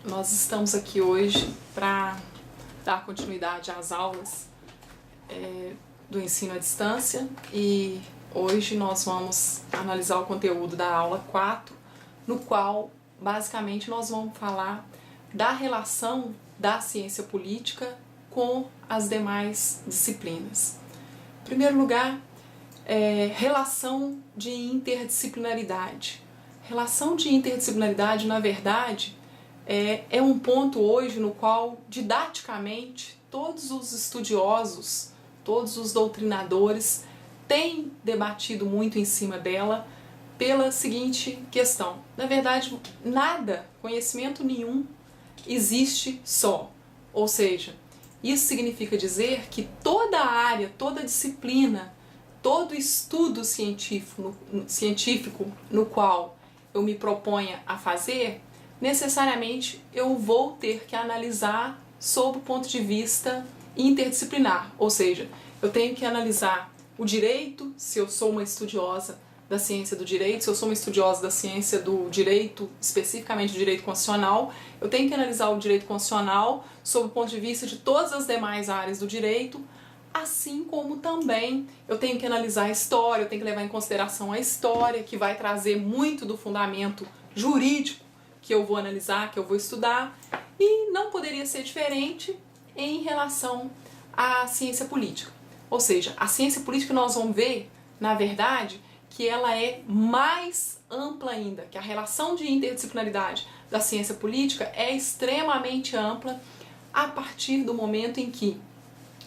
Nós estamos aqui hoje para dar continuidade às aulas do ensino à distância e hoje nós vamos analisar o conteúdo da aula 4, no qual basicamente nós vamos falar da relação da ciência política com as demais disciplinas. Em primeiro lugar, relação de interdisciplinaridade. Relação de interdisciplinaridade, na verdade, é um ponto hoje no qual, didaticamente, todos os estudiosos, todos os doutrinadores têm debatido muito em cima dela pela seguinte questão. Na verdade, nada, conhecimento nenhum, existe só. Ou seja, isso significa dizer que toda área, toda disciplina, todo estudo científico no qual eu me proponha a fazer, necessariamente eu vou ter que analisar sob o ponto de vista interdisciplinar, ou seja, eu tenho que analisar o direito, se eu sou uma estudiosa da ciência do direito, se eu sou uma estudiosa da ciência do direito, especificamente do direito constitucional, eu tenho que analisar o direito constitucional sob o ponto de vista de todas as demais áreas do direito, assim como também eu tenho que analisar a história, eu tenho que levar em consideração a história, que vai trazer muito do fundamento jurídico que eu vou analisar, que eu vou estudar, e não poderia ser diferente em relação à ciência política. Ou seja, a ciência política nós vamos ver, na verdade, que ela é mais ampla ainda, que a relação de interdisciplinaridade da ciência política é extremamente ampla a partir do momento em que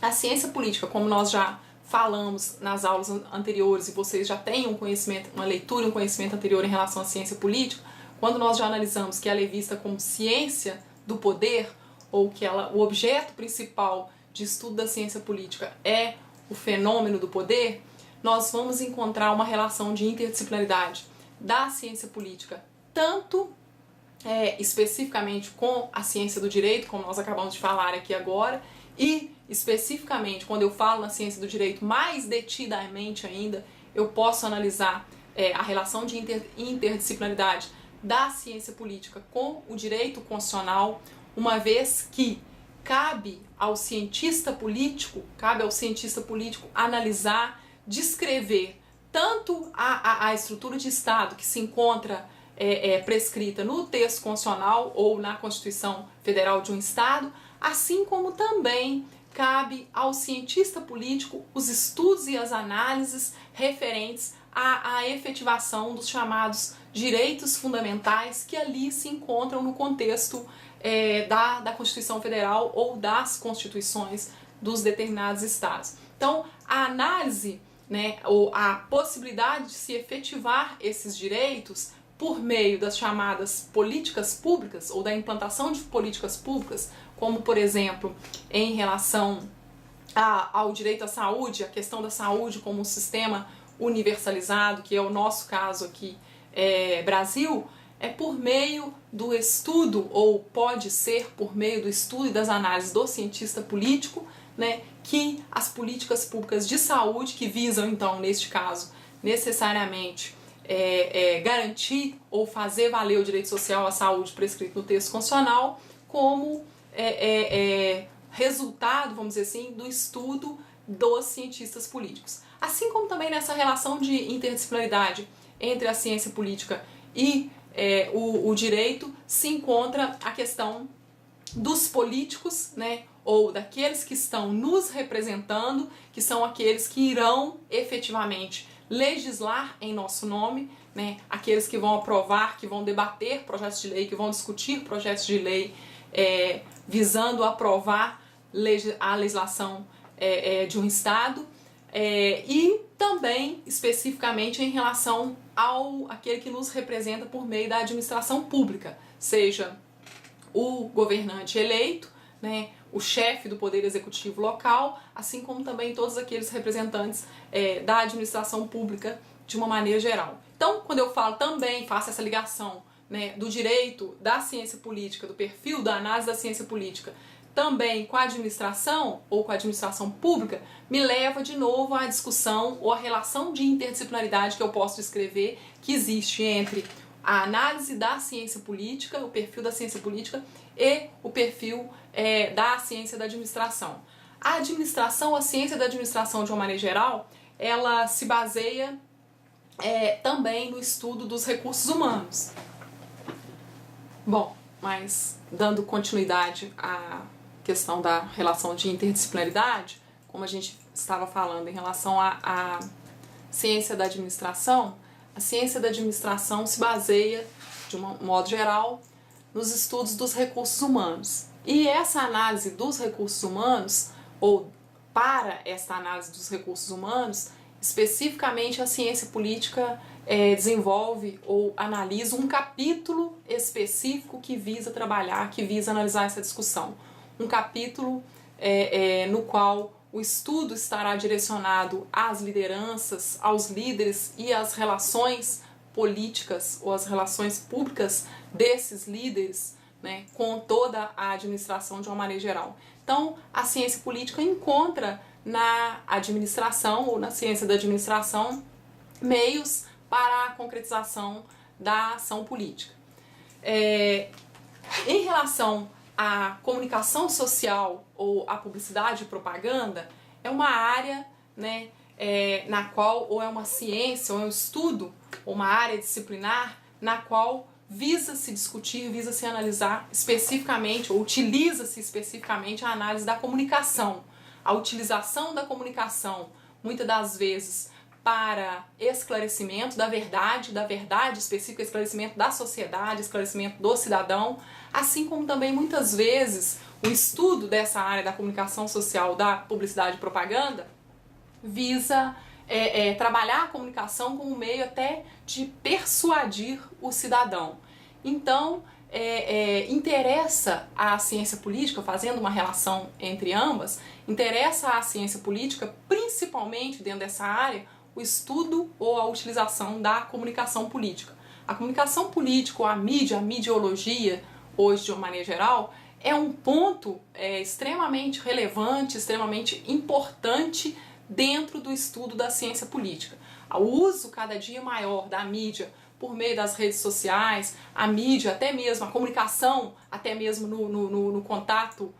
a ciência política, como nós já falamos nas aulas anteriores e vocês já têm um conhecimento, uma leitura, um conhecimento anterior em relação à ciência política, quando nós já analisamos que ela é vista como ciência do poder, ou que o objeto principal de estudo da ciência política é o fenômeno do poder, nós vamos encontrar uma relação de interdisciplinaridade da ciência política, tanto especificamente com a ciência do direito, como nós acabamos de falar aqui agora, e especificamente quando eu falo na ciência do direito mais detidamente ainda, eu posso analisar a relação de interdisciplinaridade da ciência política com o direito constitucional, uma vez que cabe ao cientista político analisar, descrever tanto a estrutura de Estado que se encontra prescrita no texto constitucional ou na Constituição Federal de um Estado, assim como também cabe ao cientista político os estudos e as análises referentes à efetivação dos chamados direitos fundamentais que ali se encontram no contexto da Constituição Federal ou das constituições dos determinados estados. Então, a análise, ou a possibilidade de se efetivar esses direitos por meio das chamadas políticas públicas ou da implantação de políticas públicas, como, por exemplo, em relação ao direito à saúde, a questão da saúde como um sistema universalizado, que é o nosso caso aqui, Brasil, é por meio do estudo, ou pode ser por meio do estudo e das análises do cientista político, que as políticas públicas de saúde, que visam, então, neste caso, necessariamente garantir ou fazer valer o direito social à saúde prescrito no texto constitucional, como resultado, vamos dizer assim, do estudo dos cientistas políticos. Assim como também nessa relação de interdisciplinaridade entre a ciência política e o direito, se encontra a questão dos políticos, ou daqueles que estão nos representando, que são aqueles que irão efetivamente legislar em nosso nome, aqueles que vão aprovar, que vão debater projetos de lei, que vão discutir projetos de lei visando aprovar a legislação de um Estado, e também especificamente em relação àquele que nos representa por meio da administração pública, seja o governante eleito, o chefe do poder executivo local, assim como também todos aqueles representantes da administração pública de uma maneira geral. Então, quando eu falo também, faço essa ligação do direito, da ciência política, do perfil da análise da ciência política, também com a administração ou com a administração pública, me leva de novo à discussão ou à relação de interdisciplinaridade que eu posso descrever que existe entre a análise da ciência política, o perfil da ciência política e o perfil da ciência da administração. A administração, a ciência da administração de uma maneira geral, ela se baseia também no estudo dos recursos humanos. Bom, mas dando continuidade à questão da relação de interdisciplinaridade, como a gente estava falando em relação à ciência da administração, a ciência da administração se baseia, de um modo geral, nos estudos dos recursos humanos. E essa análise dos recursos humanos, ou para esta análise dos recursos humanos, especificamente a ciência política desenvolve ou analisa um capítulo específico que visa trabalhar, que visa analisar essa discussão. Um capítulo no qual o estudo estará direcionado às lideranças, aos líderes e às relações políticas ou às relações públicas desses líderes, né, com toda a administração de uma maneira geral. Então, a ciência política encontra na administração ou na ciência da administração meios para a concretização da ação política. Em relação à comunicação social ou à publicidade e propaganda, é uma área, né, na qual, ou é uma ciência, ou é um estudo, ou uma área disciplinar na qual visa-se discutir, visa-se analisar especificamente, ou utiliza-se especificamente a análise da comunicação. A utilização da comunicação, muitas das vezes, para esclarecimento da verdade específica, esclarecimento da sociedade, esclarecimento do cidadão, assim como também muitas vezes o estudo dessa área da comunicação social, da publicidade e propaganda, visa trabalhar a comunicação como meio até de persuadir o cidadão. Então, interessa à ciência política, fazendo uma relação entre ambas, interessa à ciência política, principalmente dentro dessa área, o estudo ou a utilização da comunicação política. A comunicação política, ou a mídia, a midiologia, hoje de uma maneira geral, é um ponto extremamente relevante, extremamente importante dentro do estudo da ciência política. O uso cada dia maior da mídia por meio das redes sociais, a mídia, até mesmo a comunicação, até mesmo no contato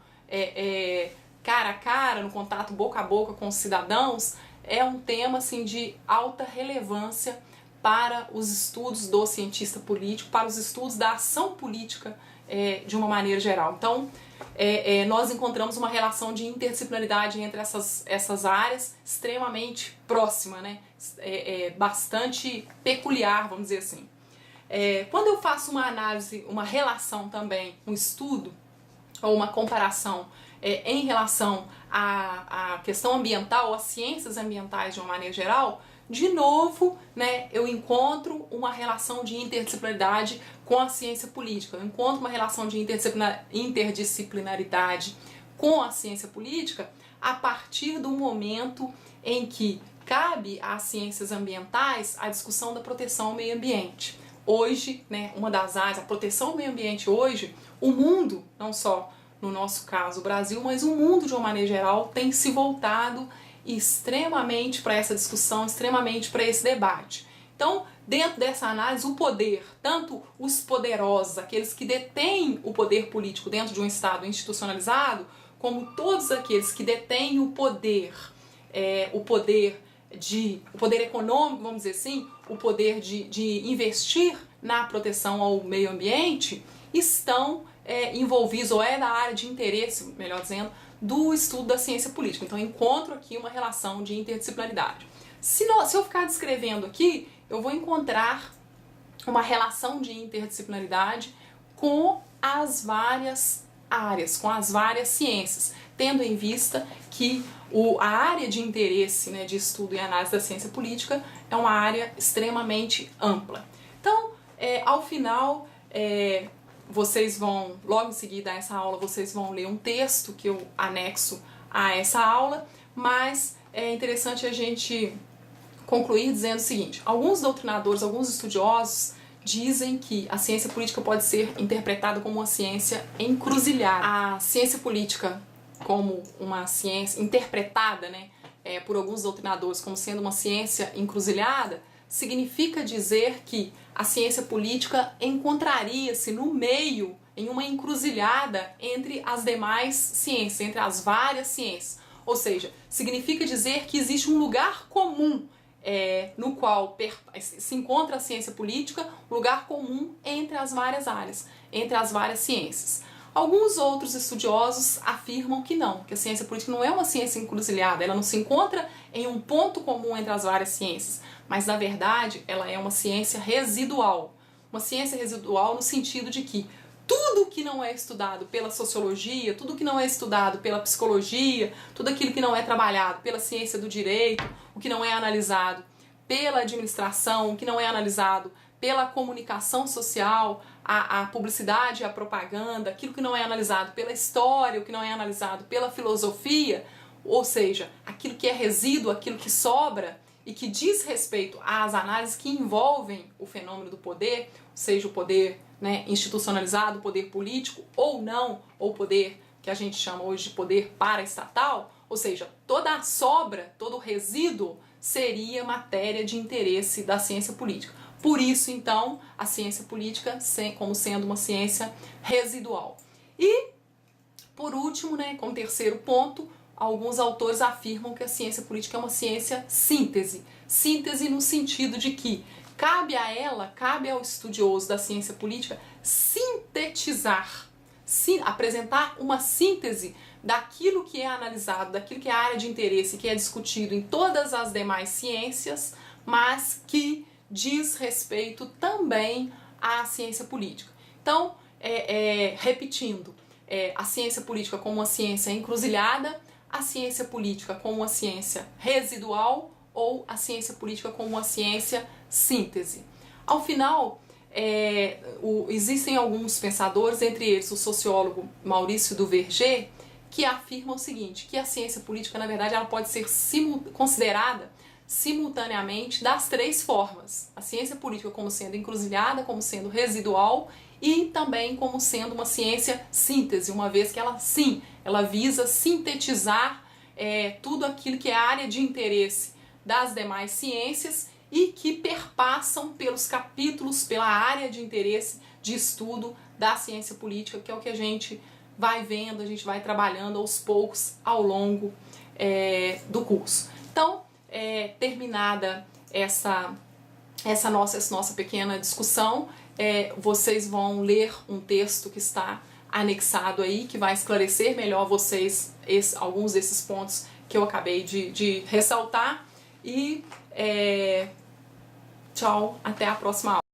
cara a cara, no contato boca a boca com os cidadãos, é um tema assim, de alta relevância para os estudos do cientista político, para os estudos da ação política de uma maneira geral. Então, nós encontramos uma relação de interdisciplinaridade entre essas áreas extremamente próxima, né? Bastante peculiar, vamos dizer assim. Quando eu faço uma análise, uma relação também, um estudo ou uma comparação em relação à questão ambiental, às ciências ambientais de uma maneira geral, de novo, né, eu encontro uma relação de interdisciplinaridade com a ciência política. Eu encontro uma relação de interdisciplinaridade com a ciência política a partir do momento em que cabe às ciências ambientais a discussão da proteção ao meio ambiente. Hoje, né, uma das áreas, a proteção ao meio ambiente hoje, o mundo, não só no nosso caso o Brasil, mas o mundo de uma maneira geral tem se voltado extremamente para essa discussão, extremamente para esse debate. Então, dentro dessa análise, o poder, tanto os poderosos, aqueles que detêm o poder político dentro de um Estado institucionalizado, como todos aqueles que detêm o poder econômico, vamos dizer assim, o poder de investir na proteção ao meio ambiente, estão envolvidos, ou da área de interesse, melhor dizendo, do estudo da ciência política. Então, eu encontro aqui uma relação de interdisciplinaridade. Se eu ficar descrevendo aqui, eu vou encontrar uma relação de interdisciplinaridade com as várias áreas, com as várias ciências, tendo em vista que a área de interesse, né, de estudo e análise da ciência política é uma área extremamente ampla. Então, ao final, vocês vão, logo em seguida a essa aula, vocês vão ler um texto que eu anexo a essa aula, mas é interessante a gente concluir dizendo o seguinte: alguns doutrinadores, alguns estudiosos dizem que a ciência política pode ser interpretada como uma ciência encruzilhada. A ciência política como uma ciência interpretada, né, por alguns doutrinadores como sendo uma ciência encruzilhada, significa dizer que a ciência política encontraria-se no meio, em uma encruzilhada entre as demais ciências, entre as várias ciências. Ou seja, significa dizer que existe um lugar comum no qual se encontra a ciência política, um lugar comum entre as várias áreas, entre as várias ciências. Alguns outros estudiosos afirmam que não, que a ciência política não é uma ciência encruzilhada, ela não se encontra em um ponto comum entre as várias ciências, mas na verdade ela é uma ciência residual. Uma ciência residual no sentido de que tudo que não é estudado pela sociologia, tudo que não é estudado pela psicologia, tudo aquilo que não é trabalhado pela ciência do direito, o que não é analisado pela administração, o que não é analisado pela comunicação social, a publicidade, a propaganda, aquilo que não é analisado pela história, o que não é analisado pela filosofia, ou seja, aquilo que é resíduo, aquilo que sobra e que diz respeito às análises que envolvem o fenômeno do poder, seja o poder institucionalizado, o poder político ou não, ou o poder que a gente chama hoje de poder paraestatal, ou seja, toda a sobra, todo o resíduo seria matéria de interesse da ciência política. Por isso, então, a ciência política como sendo uma ciência residual. E, por último, como terceiro ponto, alguns autores afirmam que a ciência política é uma ciência síntese. Síntese no sentido de que cabe ao estudioso da ciência política sintetizar, apresentar uma síntese daquilo que é analisado, daquilo que é a área de interesse, que é discutido em todas as demais ciências, mas que diz respeito também à ciência política. Então, repetindo, a ciência política como uma ciência encruzilhada, a ciência política como uma ciência residual ou a ciência política como uma ciência síntese. Ao final, existem alguns pensadores, entre eles o sociólogo Maurício Duverger, que afirmam o seguinte, que a ciência política, na verdade, ela pode ser considerada simultaneamente das três formas. A ciência política como sendo encruzilhada, como sendo residual e também como sendo uma ciência síntese, uma vez que ela visa sintetizar tudo aquilo que é a área de interesse das demais ciências e que perpassam pelos capítulos, pela área de interesse de estudo da ciência política, que é o que a gente vai vendo, a gente vai trabalhando aos poucos ao longo do curso. Então, terminada essa nossa pequena discussão, vocês vão ler um texto que está anexado aí, que vai esclarecer melhor a vocês alguns desses pontos que eu acabei de ressaltar. E tchau, até a próxima aula.